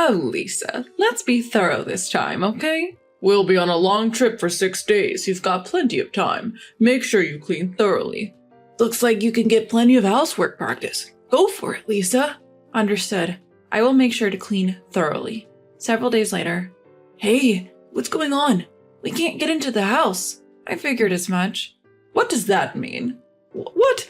Oh, Lisa, let's be thorough this time, okay? We'll be on a long trip for 6 days. You've got plenty of time. Make sure you clean thoroughly. Looks like you can get plenty of housework practice. Go for it, Lisa. Understood. I will make sure to clean thoroughly. Several days later. Hey, what's going on? We can't get into the house. I figured as much. What does that mean? What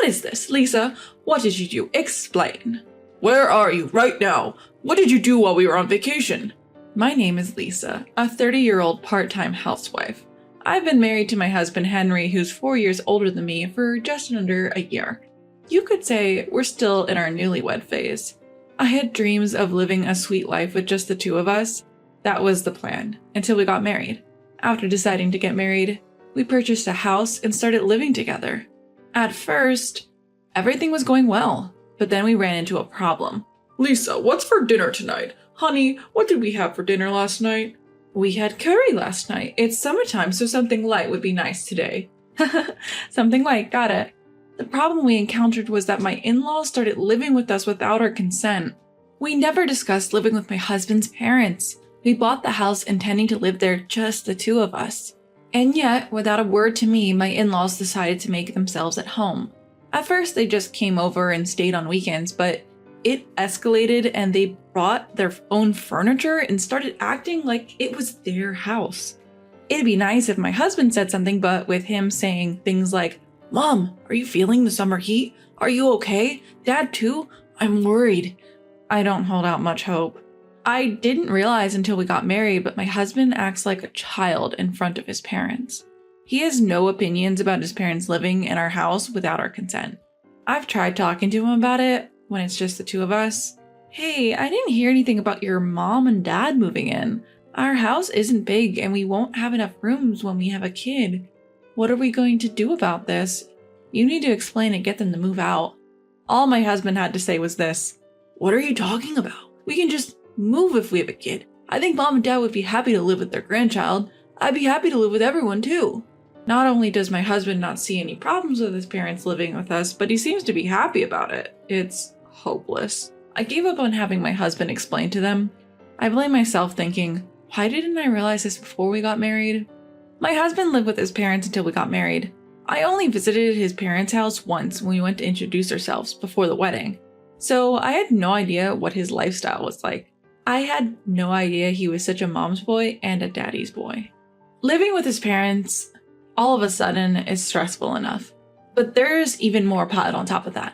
is this, Lisa? What did you do? Explain. Where are you right now? What did you do while we were on vacation? My name is Lisa, a 30-year-old part-time housewife. I've been married to my husband Henry, who's 4 years older than me, for just under a year. You could say we're still in our newlywed phase. I had dreams of living a sweet life with just the two of us. That was the plan, until we got married. After deciding to get married, we purchased a house and started living together. At first, everything was going well, but then we ran into a problem. Lisa, what's for dinner tonight? Honey, what did we have for dinner last night? We had curry last night. It's summertime, so something light would be nice today. Something light, got it. The problem we encountered was that my in-laws started living with us without our consent. We never discussed living with my husband's parents. We bought the house intending to live there, just the two of us. And yet, without a word to me, my in-laws decided to make themselves at home. At first, they just came over and stayed on weekends, but it escalated and they brought their own furniture and started acting like it was their house. It'd be nice if my husband said something, but with him saying things like, "Mom, are you feeling the summer heat? Are you okay? Dad too? I'm worried." I don't hold out much hope. I didn't realize until we got married, but my husband acts like a child in front of his parents. He has no opinions about his parents living in our house without our consent. I've tried talking to him about it when it's just the two of us. Hey, I didn't hear anything about your mom and dad moving in. Our house isn't big and we won't have enough rooms when we have a kid. What are we going to do about this? You need to explain and get them to move out. All my husband had to say was this: "What are you talking about? We can just move if we have a kid. I think mom and dad would be happy to live with their grandchild. I'd be happy to live with everyone too." Not only does my husband not see any problems with his parents living with us, but he seems to be happy about it. It's hopeless. I gave up on having my husband explain to them. I blame myself thinking, why didn't I realize this before we got married? My husband lived with his parents until we got married. I only visited his parents' house once when we went to introduce ourselves before the wedding. So I had no idea what his lifestyle was like. I had no idea he was such a mom's boy and a daddy's boy. Living with his parents, all of a sudden, is stressful enough. But there's even more piled on top of that.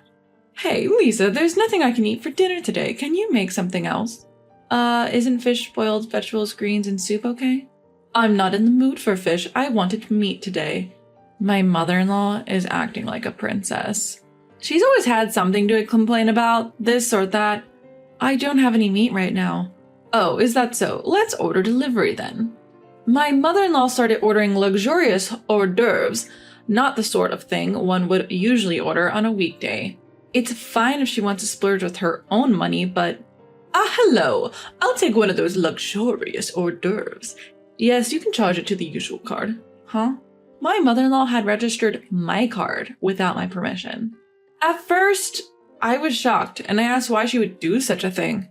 "Hey, Lisa, there's nothing I can eat for dinner today. Can you make something else?" Isn't fish, boiled vegetables, greens, and soup okay?" "I'm not in the mood for fish. I wanted meat today." My mother-in-law is acting like a princess. She's always had something to complain about, this or that. "I don't have any meat right now." "Oh, is that so? Let's order delivery then." My mother-in-law started ordering luxurious hors d'oeuvres, not the sort of thing one would usually order on a weekday. It's fine if she wants to splurge with her own money, but... hello. I'll take one of those luxurious hors d'oeuvres. Yes, you can charge it to the usual card." Huh? My mother-in-law had registered my card without my permission. At first, I was shocked, and I asked why she would do such a thing.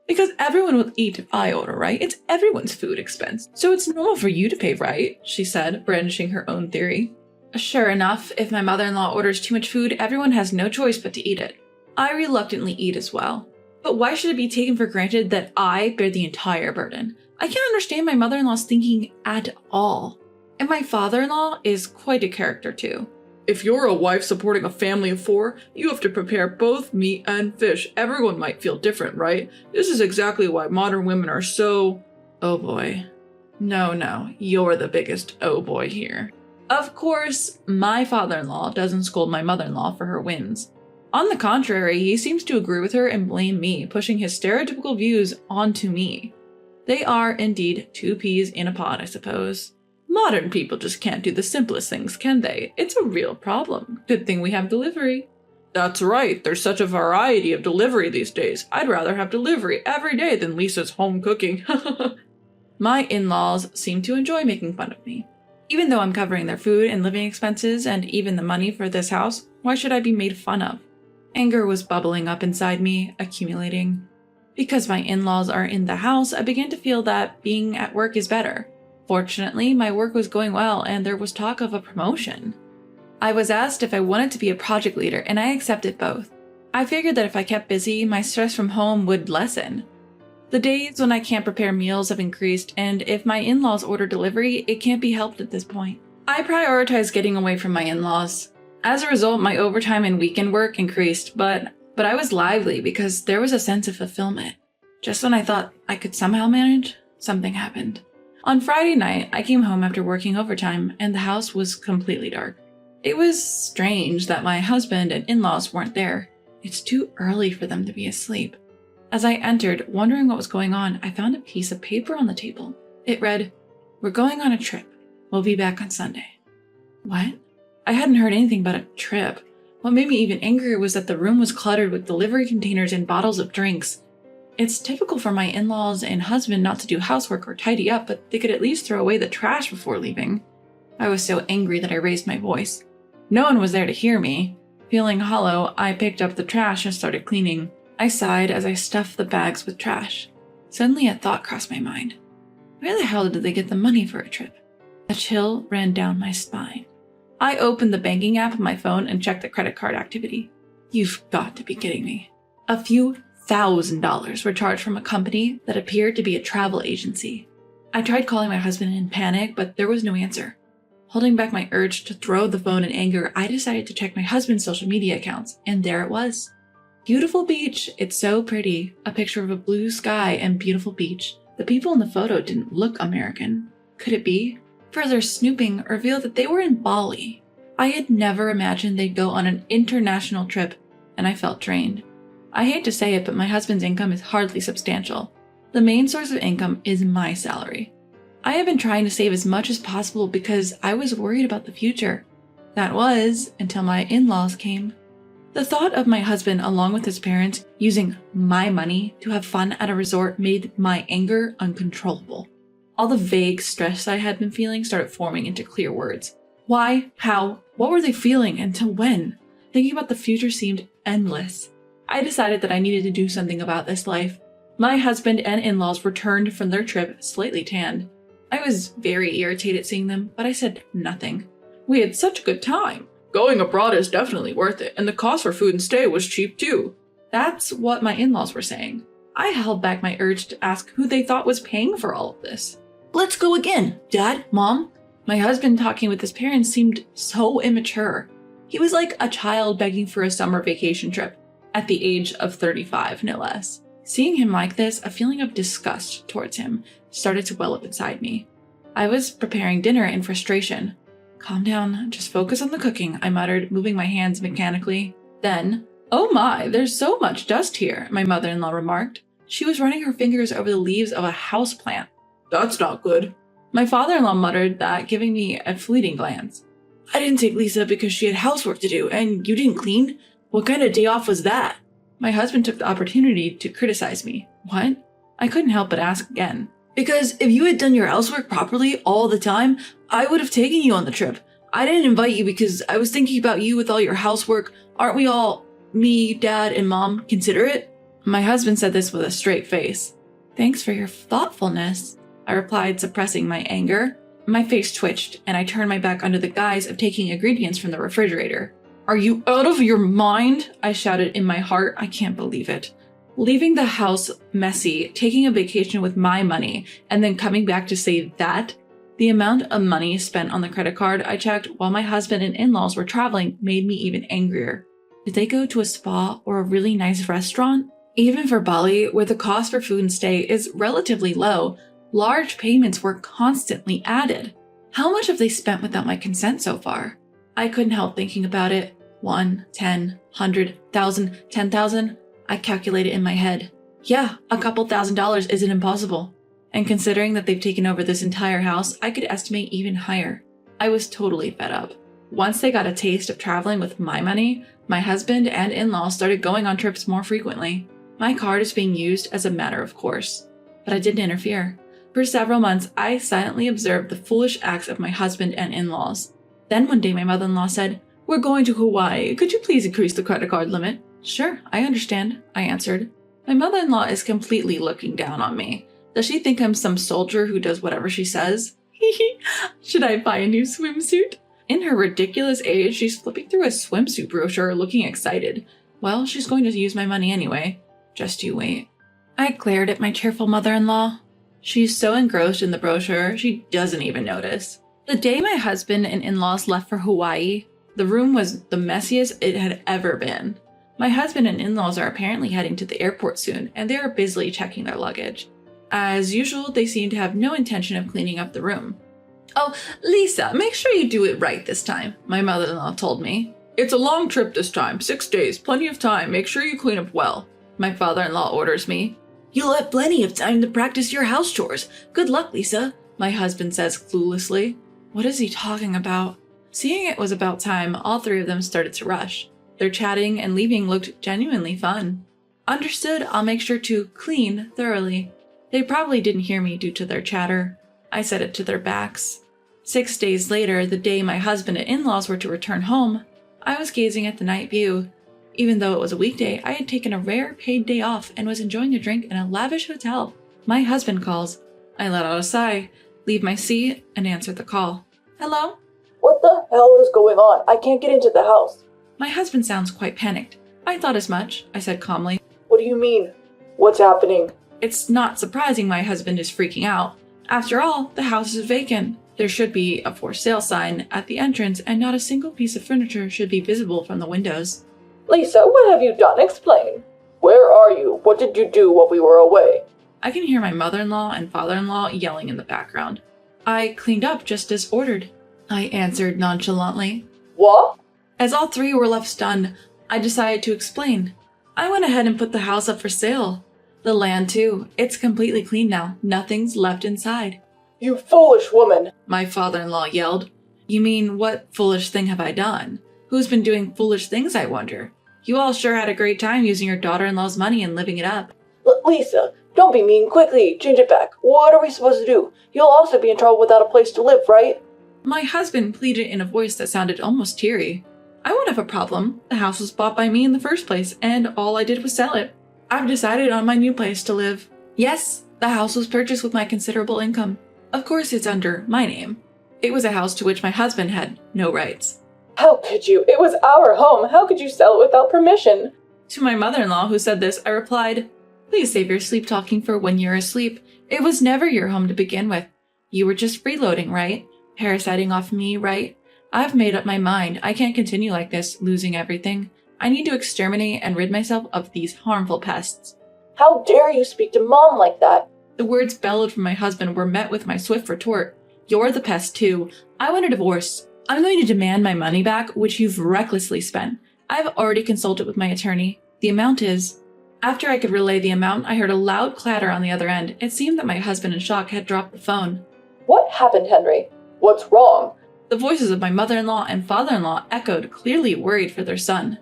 "Because everyone will eat if I order, right? It's everyone's food expense, so it's normal for you to pay, right?" she said, brandishing her own theory. Sure enough, if my mother-in-law orders too much food, everyone has no choice but to eat it. I reluctantly eat as well. But why should it be taken for granted that I bear the entire burden? I can't understand my mother-in-law's thinking at all. And my father-in-law is quite a character too. "If you're a wife supporting a family of 4, you have to prepare both meat and fish. Everyone might feel different, right? This is exactly why modern women are so..." Oh boy. No, you're the biggest oh boy here. Of course, my father-in-law doesn't scold my mother-in-law for her whims. On the contrary, he seems to agree with her and blame me, pushing his stereotypical views onto me. They are indeed 2 peas in a pod, I suppose. Modern people just can't do the simplest things, can they? It's a real problem. Good thing we have delivery. That's right, there's such a variety of delivery these days. I'd rather have delivery every day than Lisa's home cooking. My in-laws seem to enjoy making fun of me. Even though I'm covering their food and living expenses and even the money for this house, why should I be made fun of? Anger was bubbling up inside me, accumulating. Because my in-laws are in the house, I began to feel that being at work is better. Fortunately, my work was going well and there was talk of a promotion. I was asked if I wanted to be a project leader and I accepted both. I figured that if I kept busy, my stress from home would lessen. The days when I can't prepare meals have increased, and if my in-laws order delivery, it can't be helped at this point. I prioritized getting away from my in-laws. As a result, my overtime and weekend work increased, but I was lively because there was a sense of fulfillment. Just when I thought I could somehow manage, something happened. On Friday night, I came home after working overtime, and the house was completely dark. It was strange that my husband and in-laws weren't there. It's too early for them to be asleep. As I entered, wondering what was going on, I found a piece of paper on the table. It read, "We're going on a trip. We'll be back on Sunday." What? I hadn't heard anything about a trip. What made me even angrier was that the room was cluttered with delivery containers and bottles of drinks. It's typical for my in-laws and husband not to do housework or tidy up, but they could at least throw away the trash before leaving. I was so angry that I raised my voice. No one was there to hear me. Feeling hollow, I picked up the trash and started cleaning. I sighed as I stuffed the bags with trash. Suddenly a thought crossed my mind. Where the hell did they get the money for a trip? A chill ran down my spine. I opened the banking app on my phone and checked the credit card activity. You've got to be kidding me. A few $1,000s were charged from a company that appeared to be a travel agency. I tried calling my husband in panic, but there was no answer. Holding back my urge to throw the phone in anger, I decided to check my husband's social media accounts, and there it was. Beautiful beach. It's so pretty. A picture of a blue sky and beautiful beach. The people in the photo didn't look American. Could it be? Further snooping revealed that they were in Bali. I had never imagined they'd go on an international trip, and I felt drained. I hate to say it, but my husband's income is hardly substantial. The main source of income is my salary. I have been trying to save as much as possible because I was worried about the future. That was until my in-laws came. The thought of my husband, along with his parents, using my money to have fun at a resort made my anger uncontrollable. All the vague stress I had been feeling started forming into clear words. Why? How? What were they feeling? Until when? Thinking about the future seemed endless. I decided that I needed to do something about this life. My husband and in-laws returned from their trip slightly tanned. I was very irritated seeing them, but I said nothing. We had such a good time. Going abroad is definitely worth it, and the cost for food and stay was cheap too. That's what my in-laws were saying. I held back my urge to ask who they thought was paying for all of this. Let's go again, Dad, Mom. My husband talking with his parents seemed so immature. He was like a child begging for a summer vacation trip, at the age of 35, no less. Seeing him like this, a feeling of disgust towards him started to well up inside me. I was preparing dinner in frustration. Calm down, just focus on the cooking, I muttered, moving my hands mechanically. Then, oh my, there's so much dust here, my mother-in-law remarked. She was running her fingers over the leaves of a houseplant. That's not good. My father-in-law muttered that, giving me a fleeting glance. I didn't take Lisa because she had housework to do, and you didn't clean? What kind of day off was that? My husband took the opportunity to criticize me. What? I couldn't help but ask again. Because if you had done your housework properly all the time, I would have taken you on the trip. I didn't invite you because I was thinking about you with all your housework. Aren't we all, me, Dad, and Mom, considerate? My husband said this with a straight face. Thanks for your thoughtfulness, I replied, suppressing my anger. My face twitched, and I turned my back under the guise of taking ingredients from the refrigerator. Are you out of your mind? I shouted in my heart. I can't believe it. Leaving the house messy, taking a vacation with my money, and then coming back to say that? The amount of money spent on the credit card I checked while my husband and in-laws were traveling made me even angrier. Did they go to a spa or a really nice restaurant? Even for Bali, where the cost for food and stay is relatively low, large payments were constantly added. How much have they spent without my consent so far? I couldn't help thinking about it. 1, 10, 100, 1,000, 10,000. I calculated in my head. Yeah, a couple $1,000s isn't impossible. And considering that they've taken over this entire house, I could estimate even higher. I was totally fed up. Once they got a taste of traveling with my money, my husband and in-laws started going on trips more frequently. My card is being used as a matter of course. But I didn't interfere. For several months, I silently observed the foolish acts of my husband and in-laws. Then one day my mother-in-law said, "We're going to Hawaii. Could you please increase the credit card limit?" "Sure, I understand," I answered. My mother-in-law is completely looking down on me. Does she think I'm some soldier who does whatever she says? Should I buy a new swimsuit? In her ridiculous age, she's flipping through a swimsuit brochure looking excited. Well, she's going to use my money anyway. Just you wait. I glared at my cheerful mother-in-law. She's so engrossed in the brochure, she doesn't even notice. The day my husband and in-laws left for Hawaii, the room was the messiest it had ever been. My husband and in-laws are apparently heading to the airport soon, and they are busily checking their luggage. As usual, they seem to have no intention of cleaning up the room. "Oh, Lisa, make sure you do it right this time," my mother-in-law told me. "It's a long trip this time, 6 days, plenty of time, make sure you clean up well," my father-in-law orders me. "You'll have plenty of time to practice your house chores. Good luck, Lisa," my husband says cluelessly. What is he talking about? Seeing it was about time, all three of them started to rush. Their chatting and leaving looked genuinely fun. Understood, I'll make sure to clean thoroughly. They probably didn't hear me due to their chatter. I said it to their backs. 6 days later, the day my husband and in-laws were to return home, I was gazing at the night view. Even though it was a weekday, I had taken a rare paid day off and was enjoying a drink in a lavish hotel. My husband calls. I let out a sigh, leave my seat, and answer the call. "Hello?" "What the hell is going on? I can't get into the house." My husband sounds quite panicked. I thought as much, I said calmly. "What do you mean? What's happening?" It's not surprising my husband is freaking out. After all, the house is vacant. There should be a for sale sign at the entrance, and not a single piece of furniture should be visible from the windows. "Lisa, what have you done? Explain. Where are you? What did you do while we were away?" I can hear my mother-in-law and father-in-law yelling in the background. "I cleaned up just as ordered," I answered nonchalantly. "What?" As all three were left stunned, I decided to explain. I went ahead and put the house up for sale. The land too. It's completely clean now. Nothing's left inside. "You foolish woman," my father-in-law yelled. "You mean, what foolish thing have I done? Who's been doing foolish things, I wonder? You all sure had a great time using your daughter-in-law's money and living it up." Lisa, don't be mean. Quickly, change it back. What are we supposed to do? You'll also be in trouble without a place to live, right?" My husband pleaded in a voice that sounded almost teary. "I won't have a problem. The house was bought by me in the first place, and all I did was sell it. I've decided on my new place to live. Yes, the house was purchased with my considerable income. Of course, it's under my name. It was a house to which my husband had no rights." "How could you? It was our home. How could you sell it without permission?" To my mother-in-law who said this, I replied, "Please save your sleep talking for when you're asleep. It was never your home to begin with. You were just freeloading, right? Parasiting off me, right? I've made up my mind. I can't continue like this, losing everything. I need to exterminate and rid myself of these harmful pests." "How dare you speak to Mom like that?" The words bellowed from my husband were met with my swift retort. "You're the pest too. I want a divorce. I'm going to demand my money back, which you've recklessly spent. I've already consulted with my attorney. The amount is..." After I could relay the amount, I heard a loud clatter on the other end. It seemed that my husband in shock had dropped the phone. "What happened, Henry? What's wrong?" The voices of my mother-in-law and father-in-law echoed, clearly worried for their son.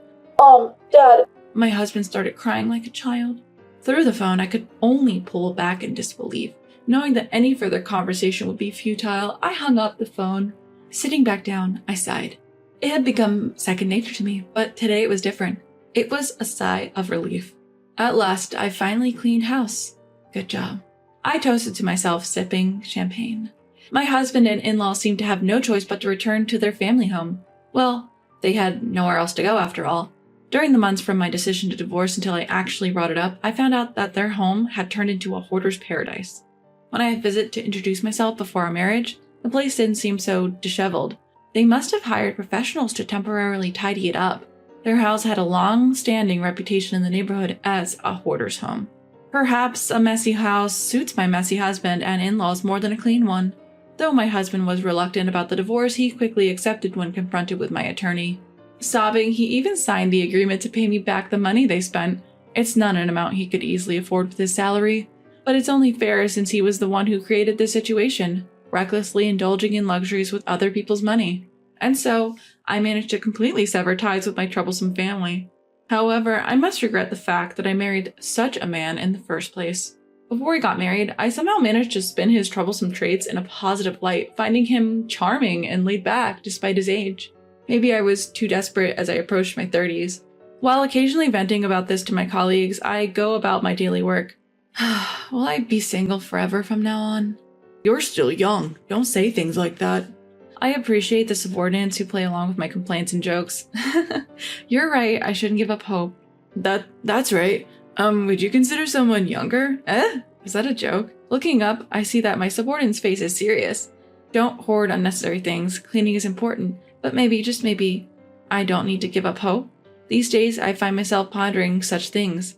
Dad." My husband started crying like a child. Through the phone, I could only pull back in disbelief. Knowing that any further conversation would be futile, I hung up the phone. Sitting back down, I sighed. It had become second nature to me, but today it was different. It was a sigh of relief. At last, I finally cleaned house. Good job. I toasted to myself, sipping champagne. My husband and in-laws seemed to have no choice but to return to their family home. Well, they had nowhere else to go after all. During the months from my decision to divorce until I actually brought it up, I found out that their home had turned into a hoarder's paradise. When I visited to introduce myself before our marriage, the place didn't seem so disheveled. They must have hired professionals to temporarily tidy it up. Their house had a long-standing reputation in the neighborhood as a hoarder's home. Perhaps a messy house suits my messy husband and in-laws more than a clean one. Though my husband was reluctant about the divorce, he quickly accepted when confronted with my attorney. Sobbing, he even signed the agreement to pay me back the money they spent. It's not an amount he could easily afford with his salary, but it's only fair since he was the one who created the situation, recklessly indulging in luxuries with other people's money. And so, I managed to completely sever ties with my troublesome family. However, I must regret the fact that I married such a man in the first place. Before we got married, I somehow managed to spin his troublesome traits in a positive light, finding him charming and laid back despite his age. Maybe I was too desperate as I approached my 30s. While occasionally venting about this to my colleagues, I go about my daily work. Will I be single forever from now on? You're still young. Don't say things like that. I appreciate the subordinates who play along with my complaints and jokes. You're right, I shouldn't give up hope. That's right. Would you consider someone younger? Is that a joke? Looking up, I see that my subordinate's face is serious. Don't hoard unnecessary things. Cleaning is important. But maybe, just maybe, I don't need to give up hope. These days, I find myself pondering such things.